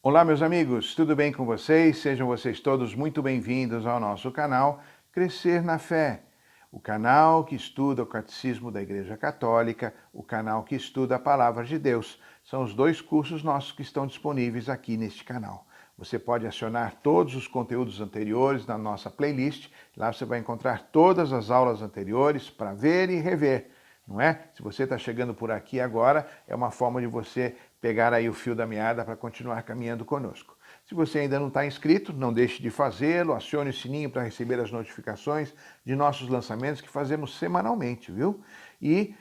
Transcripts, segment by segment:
Olá, meus amigos, tudo bem com vocês? Sejam vocês todos muito bem-vindos ao nosso canal Crescer na Fé, o canal que estuda o Catecismo da Igreja Católica, o canal que estuda a Palavra de Deus. São os dois cursos nossos que estão disponíveis aqui neste canal. Você pode acionar todos os conteúdos anteriores na nossa playlist. Lá você vai encontrar todas as aulas anteriores para ver e rever, não é? Se você está chegando por aqui agora, é uma forma de você pegar aí o fio da meada para continuar caminhando conosco. Se você ainda não está inscrito, não deixe de fazê-lo, acione o sininho para receber as notificações de nossos lançamentos que fazemos semanalmente, viu? E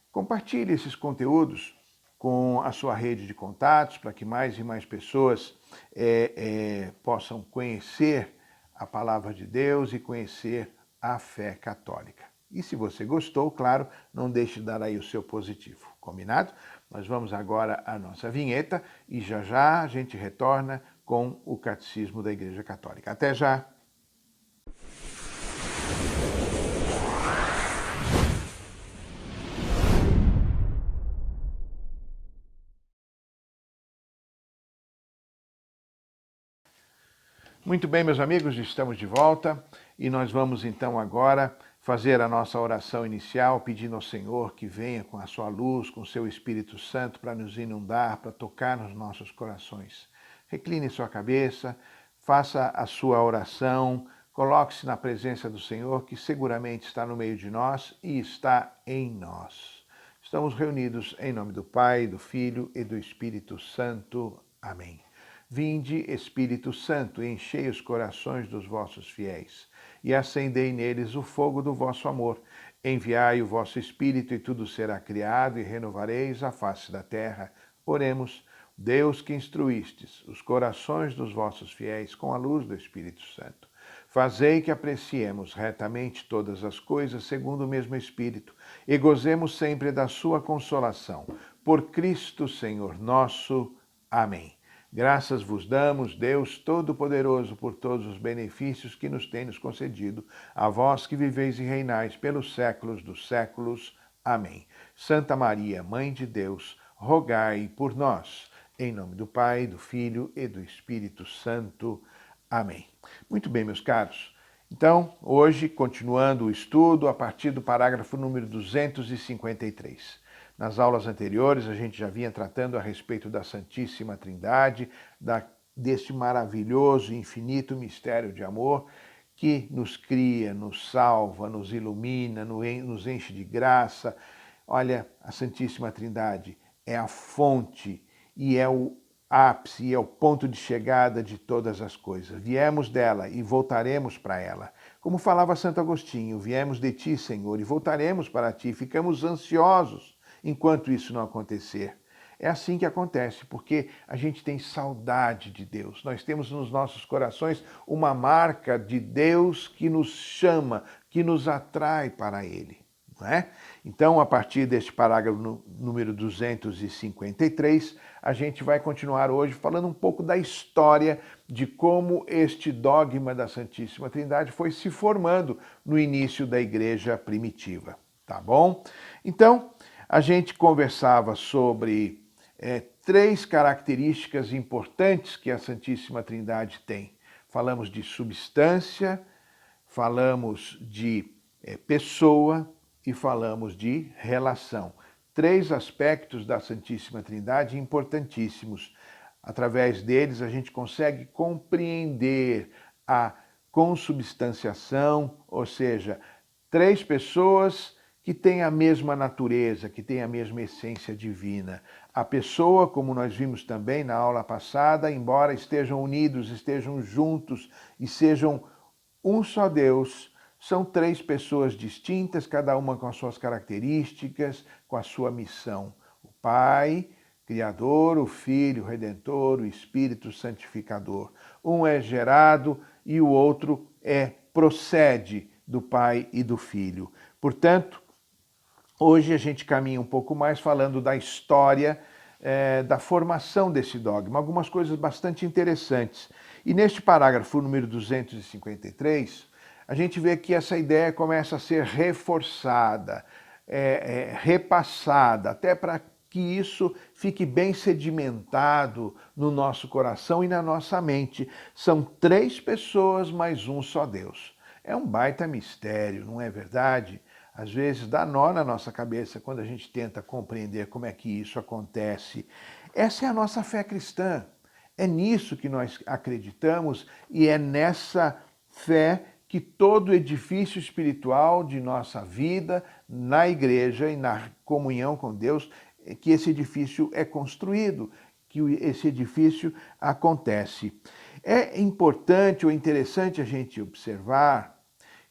compartilhe esses conteúdos com a sua rede de contatos para que mais e mais pessoas possam conhecer a palavra de Deus e conhecer a fé católica. E se você gostou, claro, não deixe de dar aí o seu positivo, combinado? Nós vamos agora à nossa vinheta e já já a gente retorna com o Catecismo da Igreja Católica. Até já! Muito bem, meus amigos, estamos de volta e nós vamos então agora fazer a nossa oração inicial, pedindo ao Senhor que venha com a sua luz, com o seu Espírito Santo para nos inundar, para tocar nos nossos corações. Recline sua cabeça, faça a sua oração, coloque-se na presença do Senhor, que seguramente está no meio de nós e está em nós. Estamos reunidos em nome do Pai, do Filho e do Espírito Santo. Amém. Vinde, Espírito Santo, enchei os corações dos vossos fiéis e acendei neles o fogo do vosso amor. Enviai o vosso Espírito e tudo será criado e renovareis a face da terra. Oremos, Deus que instruístes os corações dos vossos fiéis com a luz do Espírito Santo. Fazei que apreciemos retamente todas as coisas segundo o mesmo Espírito e gozemos sempre da sua consolação. Por Cristo Senhor nosso. Amém. Graças vos damos, Deus Todo-Poderoso, por todos os benefícios que nos tem concedido, a vós que viveis e reinais pelos séculos dos séculos. Amém. Santa Maria, Mãe de Deus, rogai por nós. Em nome do Pai, do Filho e do Espírito Santo. Amém. Muito bem, meus caros. Então, hoje, continuando o estudo, a partir do parágrafo número 253. Nas aulas anteriores, a gente já vinha tratando a respeito da Santíssima Trindade, deste maravilhoso e infinito mistério de amor que nos cria, nos salva, nos ilumina, nos enche de graça. Olha, a Santíssima Trindade é a fonte e é o ápice e é o ponto de chegada de todas as coisas. Viemos dela e voltaremos para ela. Como falava Santo Agostinho, viemos de ti, Senhor, e voltaremos para ti. Ficamos ansiosos enquanto isso não acontecer. É assim que acontece, porque a gente tem saudade de Deus. Nós temos nos nossos corações uma marca de Deus que nos chama, que nos atrai para Ele. Não é? Então, a partir deste parágrafo número 253, a gente vai continuar hoje falando um pouco da história de como este dogma da Santíssima Trindade foi se formando no início da Igreja primitiva. Tá bom? Então, a gente conversava sobre três características importantes que a Santíssima Trindade tem. Falamos de substância, falamos de pessoa e falamos de relação. Três aspectos da Santíssima Trindade importantíssimos. Através deles a gente consegue compreender a consubstanciação, ou seja, três pessoas que têm a mesma natureza, que têm a mesma essência divina. A pessoa, como nós vimos também na aula passada, embora estejam unidos, estejam juntos e sejam um só Deus, são três pessoas distintas, cada uma com as suas características, com a sua missão. O Pai, Criador, o Filho, Redentor, o Espírito Santificador. Um é gerado e o outro procede do Pai e do Filho. Portanto, hoje a gente caminha um pouco mais falando da história da formação desse dogma, algumas coisas bastante interessantes. E neste parágrafo número 253, a gente vê que essa ideia começa a ser reforçada, repassada, até para que isso fique bem sedimentado no nosso coração e na nossa mente. São 3 pessoas, mas um só Deus. É um baita mistério, não é verdade? Às vezes dá nó na nossa cabeça quando a gente tenta compreender como é que isso acontece. Essa é a nossa fé cristã. É nisso que nós acreditamos e é nessa fé que todo edifício espiritual de nossa vida, na igreja e na comunhão com Deus, que esse edifício é construído, que esse edifício acontece. É importante ou interessante a gente observar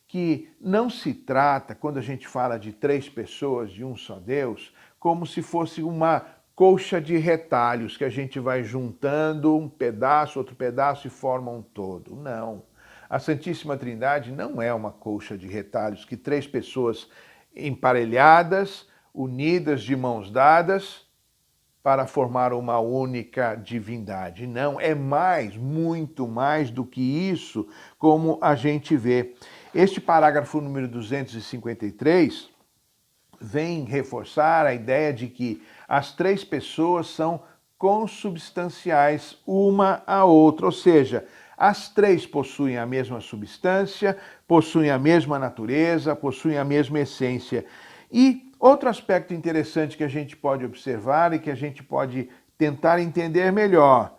que não se trata, quando a gente fala de 3 pessoas, de um só Deus, como se fosse uma colcha de retalhos que a gente vai juntando um pedaço, outro pedaço e forma um todo. Não. A Santíssima Trindade não é uma colcha de retalhos que 3 pessoas emparelhadas, unidas de mãos dadas, para formar uma única divindade. Não, é mais, muito mais do que isso, como a gente vê. Este parágrafo número 253 vem reforçar a ideia de que as 3 pessoas são consubstanciais uma à outra, ou seja, as 3 possuem a mesma substância, possuem a mesma natureza, possuem a mesma essência. E outro aspecto interessante que a gente pode observar e que a gente pode tentar entender melhor,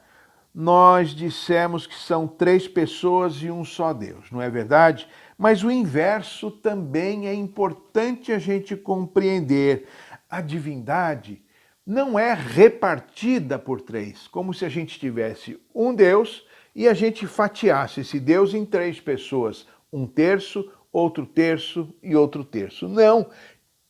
nós dissemos que são 3 pessoas e um só Deus, não é verdade? Mas o inverso também é importante a gente compreender. A divindade não é repartida por 3, como se a gente tivesse um Deus e a gente fatiasse esse Deus em 3 pessoas, um terço, outro terço e outro terço. Não,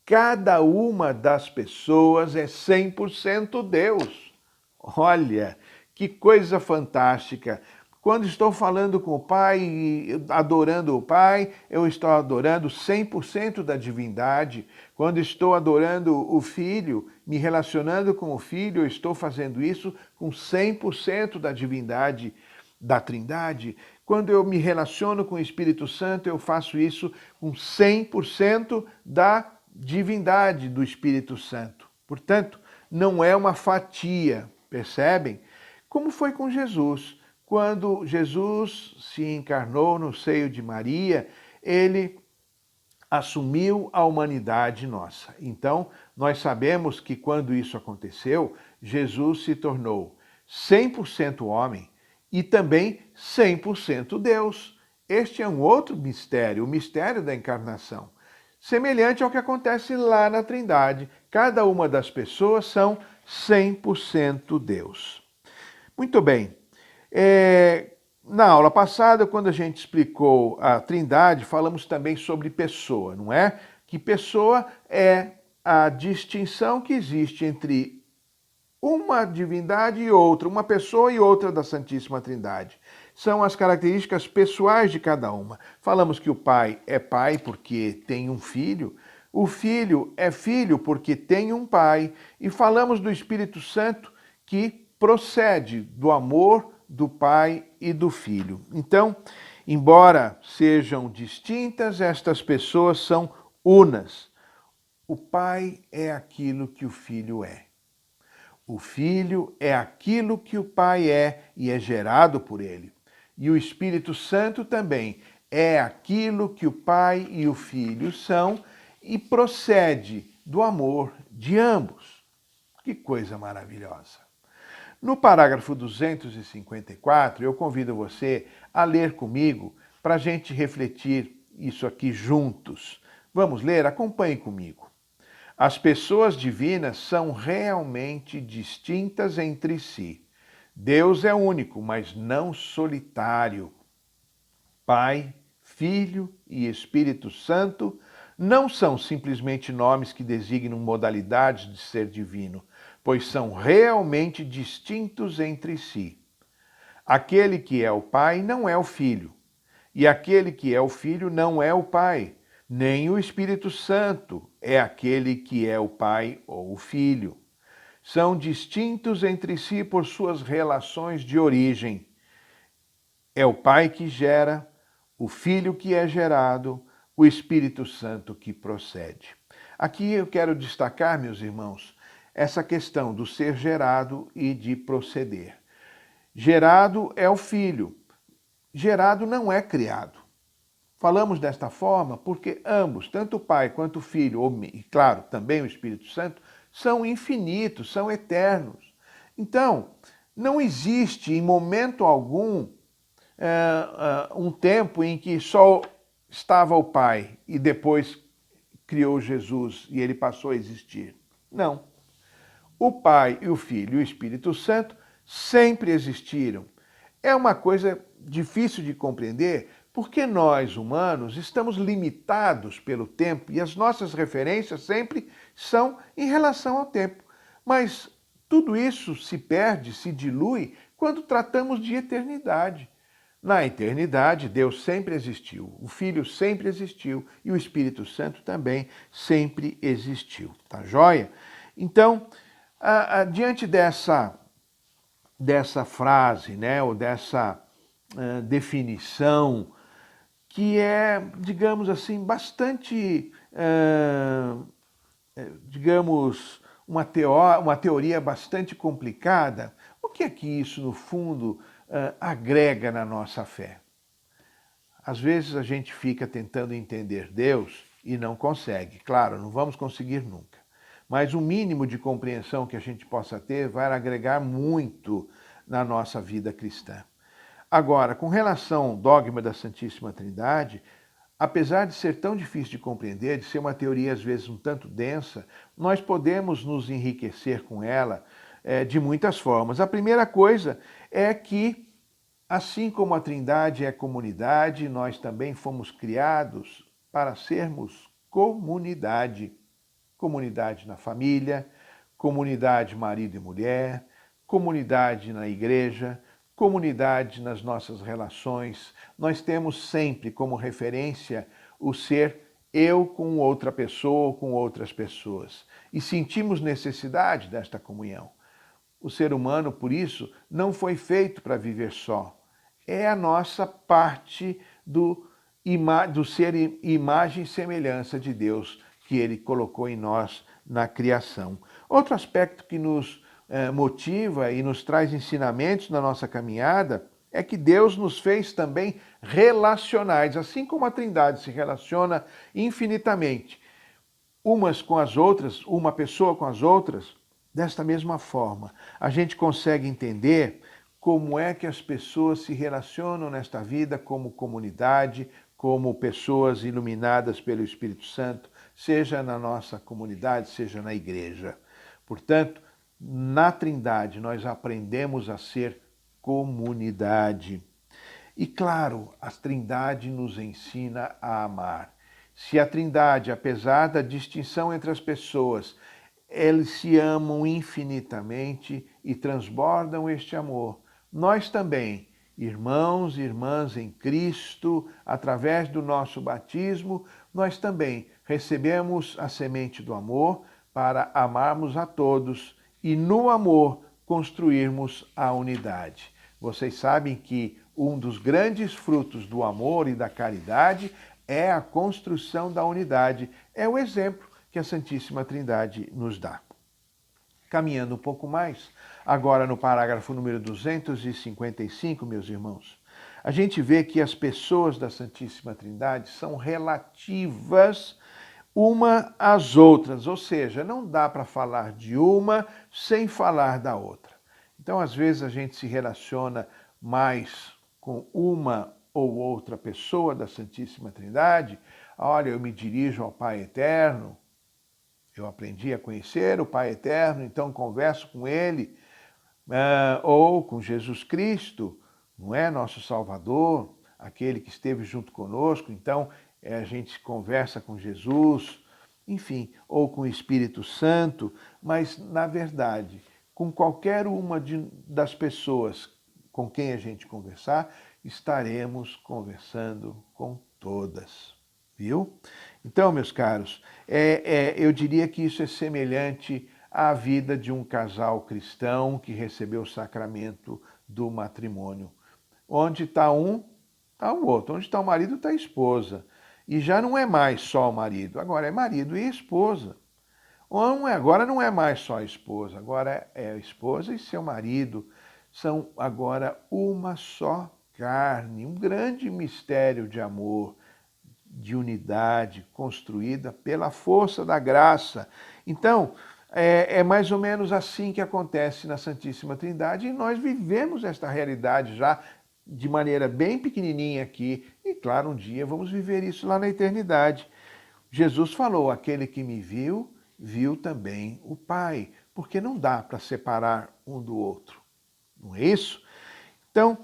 cada uma das pessoas é 100% Deus. Olha, que coisa fantástica! Quando estou falando com o Pai e adorando o Pai, eu estou adorando 100% da divindade. Quando estou adorando o Filho, me relacionando com o Filho, eu estou fazendo isso com 100% da divindade da Trindade. Quando eu me relaciono com o Espírito Santo, eu faço isso com 100% da divindade do Espírito Santo. Portanto, não é uma fatia, percebem? Como foi com Jesus. Quando Jesus se encarnou no seio de Maria, ele assumiu a humanidade nossa. Então, nós sabemos que quando isso aconteceu, Jesus se tornou 100% homem e também 100% Deus. Este é um outro mistério, o mistério da encarnação. Semelhante ao que acontece lá na Trindade. Cada uma das pessoas são 100% Deus. Muito bem. Na aula passada, quando a gente explicou a Trindade, falamos também sobre pessoa, não é? Que pessoa é a distinção que existe entre uma divindade e outra, uma pessoa e outra da Santíssima Trindade. São as características pessoais de cada uma. Falamos que o Pai é Pai porque tem um Filho, o Filho é Filho porque tem um Pai, e falamos do Espírito Santo que procede do amor do Pai e do Filho. Então, embora sejam distintas, estas pessoas são unas. O Pai é aquilo que o Filho é. O Filho é aquilo que o Pai é e é gerado por ele. E o Espírito Santo também é aquilo que o Pai e o Filho são e procede do amor de ambos. Que coisa maravilhosa! No parágrafo 254, eu convido você a ler comigo para a gente refletir isso aqui juntos. Vamos ler? Acompanhe comigo. As pessoas divinas são realmente distintas entre si. Deus é único, mas não solitário. Pai, Filho e Espírito Santo não são simplesmente nomes que designam modalidades de ser divino, pois são realmente distintos entre si. Aquele que é o Pai não é o Filho, e aquele que é o Filho não é o Pai, nem o Espírito Santo é aquele que é o Pai ou o Filho. São distintos entre si por suas relações de origem. É o Pai que gera, o Filho que é gerado, o Espírito Santo que procede. Aqui eu quero destacar, meus irmãos, essa questão do ser gerado e de proceder. Gerado é o filho, gerado não é criado. Falamos desta forma porque ambos, tanto o Pai quanto o Filho, e claro, também o Espírito Santo, são infinitos, são eternos. Então, não existe em momento algum um tempo em que só estava o Pai e depois criou Jesus e ele passou a existir. Não. O Pai e o Filho e o Espírito Santo sempre existiram. É uma coisa difícil de compreender porque nós, humanos, estamos limitados pelo tempo e as nossas referências sempre são em relação ao tempo. Mas tudo isso se perde, se dilui quando tratamos de eternidade. Na eternidade, Deus sempre existiu, o Filho sempre existiu e o Espírito Santo também sempre existiu. Tá joia? Então, diante dessa frase, né, ou dessa definição, que é, digamos assim, bastante, digamos, uma teoria bastante complicada, o que é que isso, no fundo, agrega na nossa fé? Às vezes a gente fica tentando entender Deus e não consegue. Claro, não vamos conseguir nunca. Mas o mínimo de compreensão que a gente possa ter vai agregar muito na nossa vida cristã. Agora, com relação ao dogma da Santíssima Trindade, apesar de ser tão difícil de compreender, de ser uma teoria às vezes um tanto densa, nós podemos nos enriquecer com ela de muitas formas. A primeira coisa é que, assim como a Trindade é comunidade, nós também fomos criados para sermos comunidade. Comunidade na família, comunidade marido e mulher, comunidade na igreja, comunidade nas nossas relações. Nós temos sempre como referência o ser eu com outra pessoa ou com outras pessoas. E sentimos necessidade desta comunhão. O ser humano, por isso, não foi feito para viver só. É a nossa parte do ser imagem e semelhança de Deus que ele colocou em nós na criação. Outro aspecto que nos motiva e nos traz ensinamentos na nossa caminhada é que Deus nos fez também relacionais, assim como a Trindade se relaciona infinitamente, umas com as outras, uma pessoa com as outras. Desta mesma forma, a gente consegue entender como é que as pessoas se relacionam nesta vida como comunidade, como pessoas iluminadas pelo Espírito Santo, seja na nossa comunidade, seja na igreja. Portanto, na Trindade nós aprendemos a ser comunidade. E claro, a Trindade nos ensina a amar. Se a Trindade, apesar da distinção entre as pessoas, eles se amam infinitamente e transbordam este amor, nós também, irmãos e irmãs em Cristo, através do nosso batismo, nós também recebemos a semente do amor para amarmos a todos e no amor construirmos a unidade. Vocês sabem que um dos grandes frutos do amor e da caridade é a construção da unidade. É o exemplo que a Santíssima Trindade nos dá. Caminhando um pouco mais, agora no parágrafo número 255, meus irmãos, a gente vê que as pessoas da Santíssima Trindade são relativas uma às outras, ou seja, não dá para falar de uma sem falar da outra. Então, às vezes, a gente se relaciona mais com uma ou outra pessoa da Santíssima Trindade. Olha, eu me dirijo ao Pai Eterno, eu aprendi a conhecer o Pai Eterno, então converso com Ele, ou com Jesus Cristo, não é? Nosso Salvador, aquele que esteve junto conosco, então a gente conversa com Jesus, enfim, ou com o Espírito Santo, mas, na verdade, com qualquer uma das pessoas com quem a gente conversar, estaremos conversando com todas, viu? Então, meus caros, eu diria que isso é semelhante à vida de um casal cristão que recebeu o sacramento do matrimônio. Onde está um, está o outro. Onde está o marido, está a esposa. E já não é mais só o marido, agora é marido e esposa. Agora não é mais só a esposa, agora é a esposa e seu marido. São agora uma só carne, um grande mistério de amor, de unidade, construída pela força da graça. Então, é mais ou menos assim que acontece na Santíssima Trindade, e nós vivemos esta realidade já de maneira bem pequenininha aqui, e claro, um dia vamos viver isso lá na eternidade. Jesus falou: aquele que me viu, viu também o Pai, porque não dá para separar um do outro, não é isso? Então,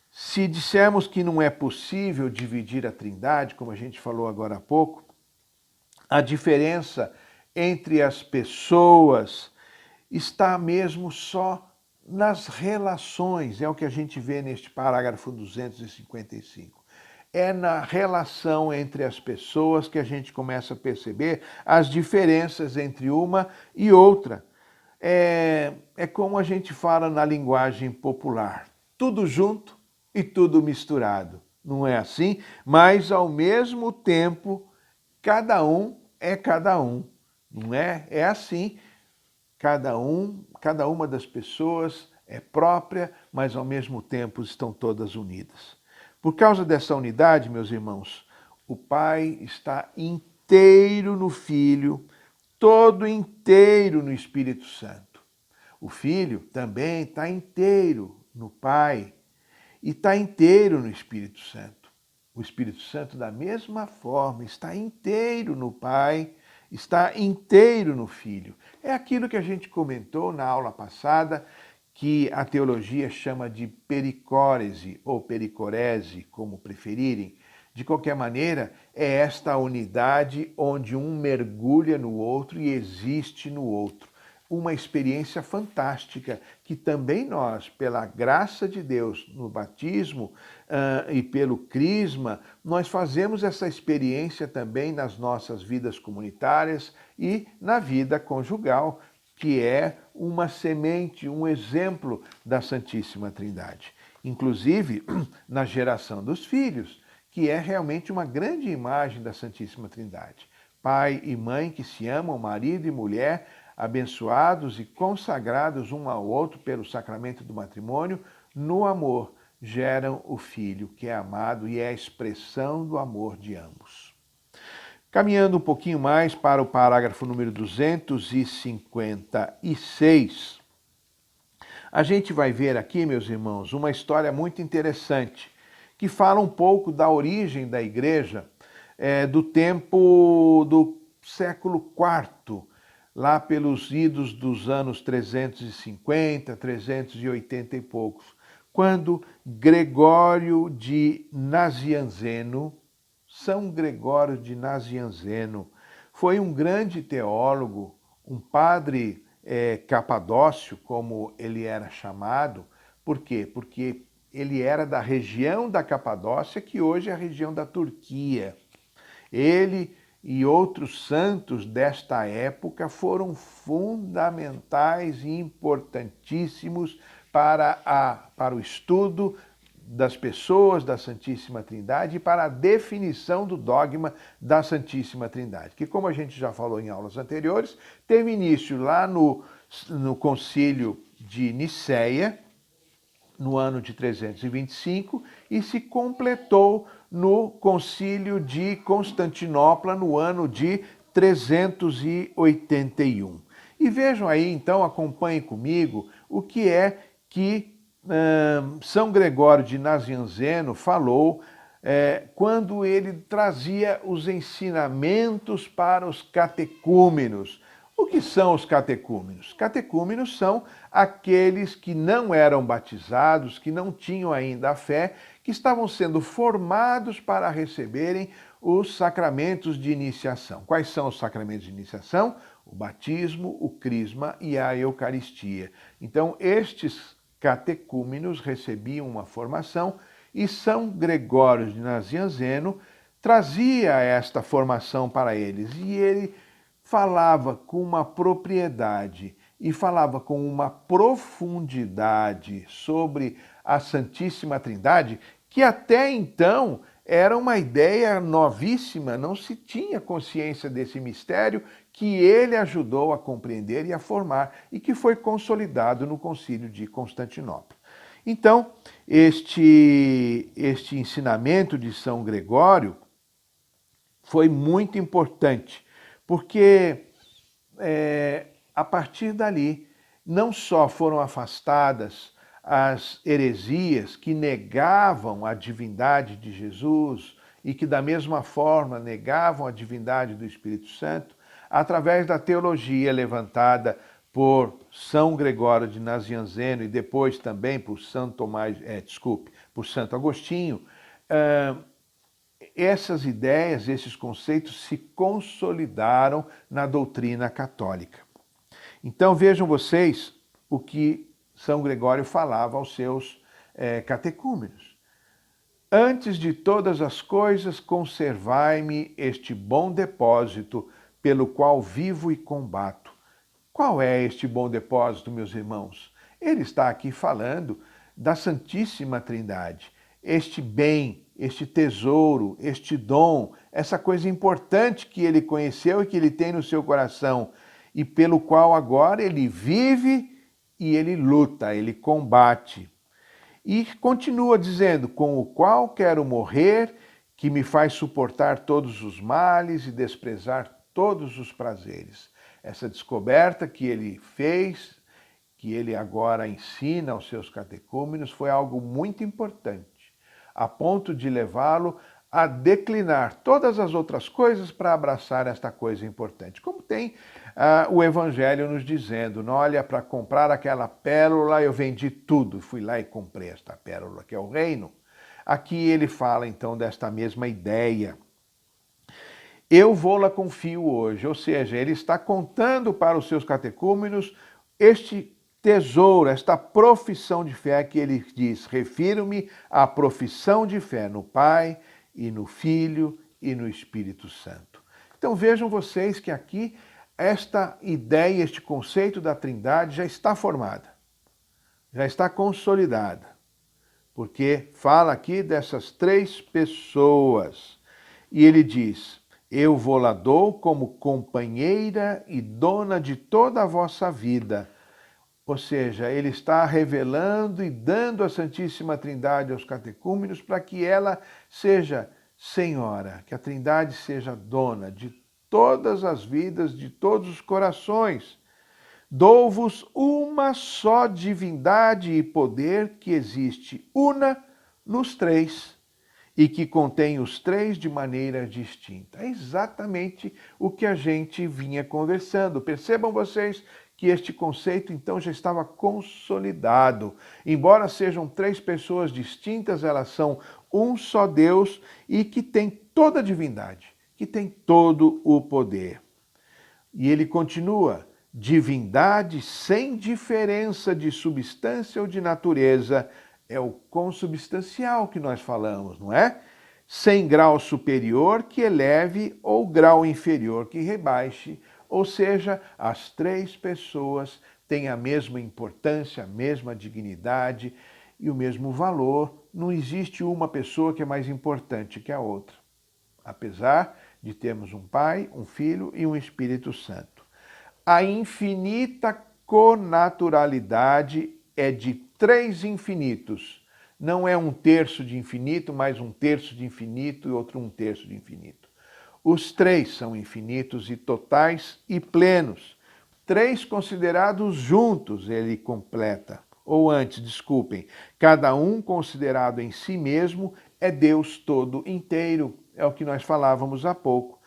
se dissermos que não é possível dividir a Trindade, como a gente falou agora há pouco, a diferença entre as pessoas está mesmo só nas relações, é o que a gente vê neste parágrafo 255. É na relação entre as pessoas que a gente começa a perceber as diferenças entre uma e outra. É como a gente fala na linguagem popular, tudo junto e tudo misturado. Não é assim? Mas, ao mesmo tempo, cada um é cada um. Não é? É assim. Cada uma das pessoas é própria, mas ao mesmo tempo estão todas unidas. Por causa dessa unidade, meus irmãos, o Pai está inteiro no Filho, todo inteiro no Espírito Santo. O Filho também está inteiro no Pai e está inteiro no Espírito Santo. O Espírito Santo, da mesma forma, está inteiro no Pai, está inteiro no Filho. É aquilo que a gente comentou na aula passada, que a teologia chama de pericórese ou pericorese, como preferirem. De qualquer maneira, é esta unidade onde um mergulha no outro e existe no outro. Uma experiência fantástica que também nós, pela graça de Deus no batismo e pelo crisma, nós fazemos essa experiência também nas nossas vidas comunitárias e na vida conjugal, que é uma semente, um exemplo da Santíssima Trindade. Inclusive na geração dos filhos, que é realmente uma grande imagem da Santíssima Trindade. Pai e mãe que se amam, marido e mulher, abençoados e consagrados um ao outro pelo sacramento do matrimônio, no amor, geram o Filho, que é amado e é a expressão do amor de ambos. Caminhando um pouquinho mais para o parágrafo número 256, a gente vai ver aqui, meus irmãos, uma história muito interessante, que fala um pouco da origem da igreja do tempo do século IV, lá pelos idos dos anos 350, 380 e poucos, quando Gregório de Nazianzeno, São Gregório de Nazianzeno, foi um grande teólogo, um padre capadócio, como ele era chamado. Por quê? Porque ele era da região da Capadócia, que hoje é a região da Turquia. Ele e outros santos desta época foram fundamentais e importantíssimos para o estudo das pessoas da Santíssima Trindade e para a definição do dogma da Santíssima Trindade, que, como a gente já falou em aulas anteriores, teve início lá no Concílio de Nicéia, no ano de 325, e se completou no Concílio de Constantinopla, no ano de 381. E vejam aí, então, acompanhem comigo o que é que São Gregório de Nazianzeno falou quando ele trazia os ensinamentos para os catecúmenos. O que são os catecúmenos? Catecúmenos são aqueles que não eram batizados, que não tinham ainda a fé, que estavam sendo formados para receberem os sacramentos de iniciação. Quais são os sacramentos de iniciação? O batismo, o crisma e a Eucaristia. Então, estes catecúmenos recebiam uma formação e São Gregório de Nazianzeno trazia esta formação para eles. E ele falava com uma propriedade e falava com uma profundidade sobre a Santíssima Trindade que até então era uma ideia novíssima, não se tinha consciência desse mistério que ele ajudou a compreender e a formar e que foi consolidado no Concílio de Constantinopla. Então, este ensinamento de São Gregório foi muito importante, porque a partir dali não só foram afastadas as heresias que negavam a divindade de Jesus e que da mesma forma negavam a divindade do Espírito Santo, através da teologia levantada por São Gregório de Nazianzeno e depois também por por Santo Agostinho, essas ideias, esses conceitos se consolidaram na doutrina católica. Então vejam vocês o que São Gregório falava aos seus catecúmenos. Antes de todas as coisas, conservai-me este bom depósito pelo qual vivo e combato. Qual é este bom depósito, meus irmãos? Ele está aqui falando da Santíssima Trindade. Este bem, este tesouro, este dom, essa coisa importante que ele conheceu e que ele tem no seu coração e pelo qual agora ele vive e ele luta, ele combate. E continua dizendo, com o qual quero morrer, que me faz suportar todos os males e desprezar todos os prazeres. Essa descoberta que ele fez, que ele agora ensina aos seus catecúmenos, foi algo muito importante, a ponto de levá-lo a declinar todas as outras coisas para abraçar esta coisa importante. Como tem o Evangelho nos dizendo, olha, para comprar aquela pérola eu vendi tudo, fui lá e comprei esta pérola, que é o reino. Aqui ele fala então desta mesma ideia. Eu vou-la confio hoje, ou seja, ele está contando para os seus catecúmenos este tesouro, esta profissão de fé que ele diz, refiro-me à profissão de fé no Pai e no Filho e no Espírito Santo. Então vejam vocês que aqui esta ideia, este conceito da Trindade já está formada, já está consolidada, porque fala aqui dessas três pessoas. E ele diz, eu vou-la dou como companheira e dona de toda a vossa vida. Ou seja, ele está revelando e dando a Santíssima Trindade aos catecúmenos para que ela seja senhora, que a Trindade seja dona de todas as vidas, de todos os corações. Dou-vos uma só divindade e poder que existe una nos três e que contém os três de maneira distinta. É exatamente o que a gente vinha conversando. Percebam vocês que este conceito então já estava consolidado. Embora sejam três pessoas distintas, elas são um só Deus e que tem toda a divindade, que tem todo o poder. E ele continua, divindade sem diferença de substância ou de natureza, é o consubstancial que nós falamos, não é? Sem grau superior que eleve ou grau inferior que rebaixe, ou seja, as três pessoas têm a mesma importância, a mesma dignidade e o mesmo valor. Não existe uma pessoa que é mais importante que a outra, apesar de termos um Pai, um Filho e um Espírito Santo. A infinita connaturalidade é de três infinitos. Não é um terço de infinito, mais um terço de infinito e outro um terço de infinito. Os três são infinitos e totais e plenos. Três considerados juntos, ele completa. Ou antes, desculpem, cada um considerado em si mesmo é Deus todo inteiro. É o que nós falávamos há pouco.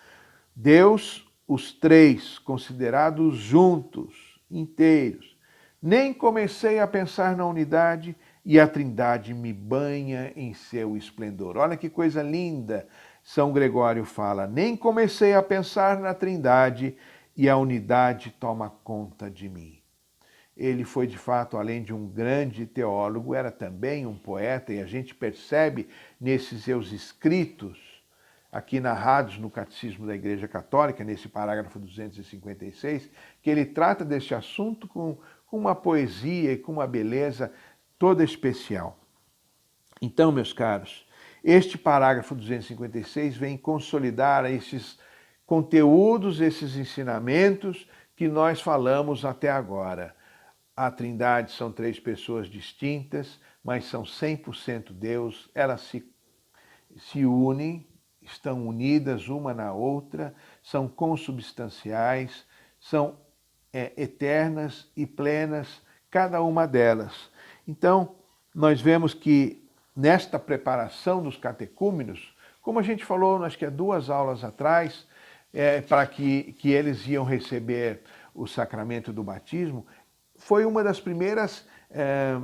Deus, os três considerados juntos, inteiros. Nem comecei a pensar na unidade e a Trindade me banha em seu esplendor. Olha que coisa linda! São Gregório fala, nem comecei a pensar na Trindade e a unidade toma conta de mim. Ele foi, de fato, além de um grande teólogo, era também um poeta, e a gente percebe nesses seus escritos, aqui narrados no Catecismo da Igreja Católica, nesse parágrafo 256, que ele trata deste assunto com uma poesia e com uma beleza toda especial. Então, meus caros, este parágrafo 256 vem consolidar esses conteúdos, esses ensinamentos que nós falamos até agora. A Trindade são três pessoas distintas, mas são 100% Deus, elas se unem, estão unidas uma na outra, são consubstanciais, são eternas e plenas, cada uma delas. Então, nós vemos que nesta preparação dos catecúmenos, como a gente falou, acho que há 2 aulas atrás, para que eles iam receber o sacramento do batismo, foi uma das primeiras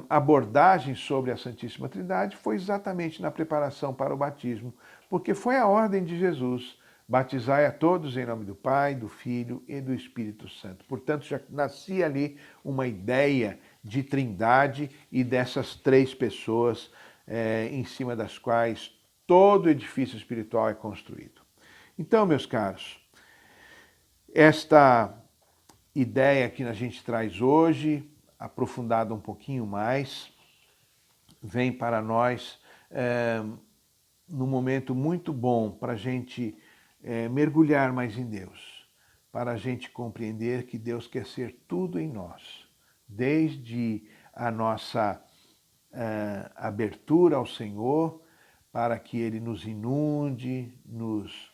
abordagens sobre a Santíssima Trindade, foi exatamente na preparação para o batismo, porque foi a ordem de Jesus: batizai a todos em nome do Pai, do Filho e do Espírito Santo. Portanto, já nascia ali uma ideia de trindade e dessas três pessoas em cima das quais todo edifício espiritual é construído. Então, meus caros, esta ideia que a gente traz hoje, aprofundada um pouquinho mais, vem para nós num momento muito bom para a gente mergulhar mais em Deus, para a gente compreender que Deus quer ser tudo em nós, desde a nossa abertura ao Senhor, para que Ele nos inunde, nos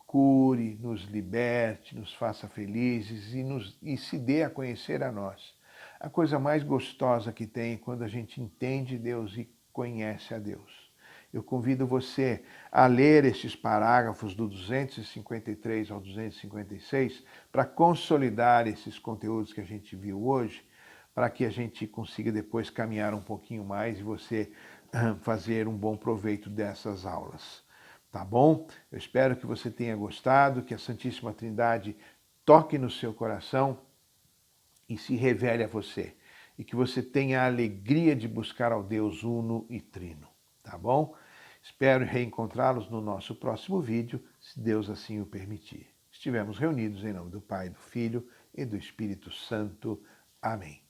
cure, nos liberte, nos faça felizes e se dê a conhecer a nós. A coisa mais gostosa que tem é quando a gente entende Deus e conhece a Deus. Eu convido você a ler estes parágrafos do 253 ao 256 para consolidar esses conteúdos que a gente viu hoje, para que a gente consiga depois caminhar um pouquinho mais e você fazer um bom proveito dessas aulas. Tá bom? Eu espero que você tenha gostado, que a Santíssima Trindade toque no seu coração e se revele a você. E que você tenha a alegria de buscar ao Deus uno e trino. Tá bom? Espero reencontrá-los no nosso próximo vídeo, se Deus assim o permitir. Estivemos reunidos em nome do Pai, do Filho e do Espírito Santo. Amém.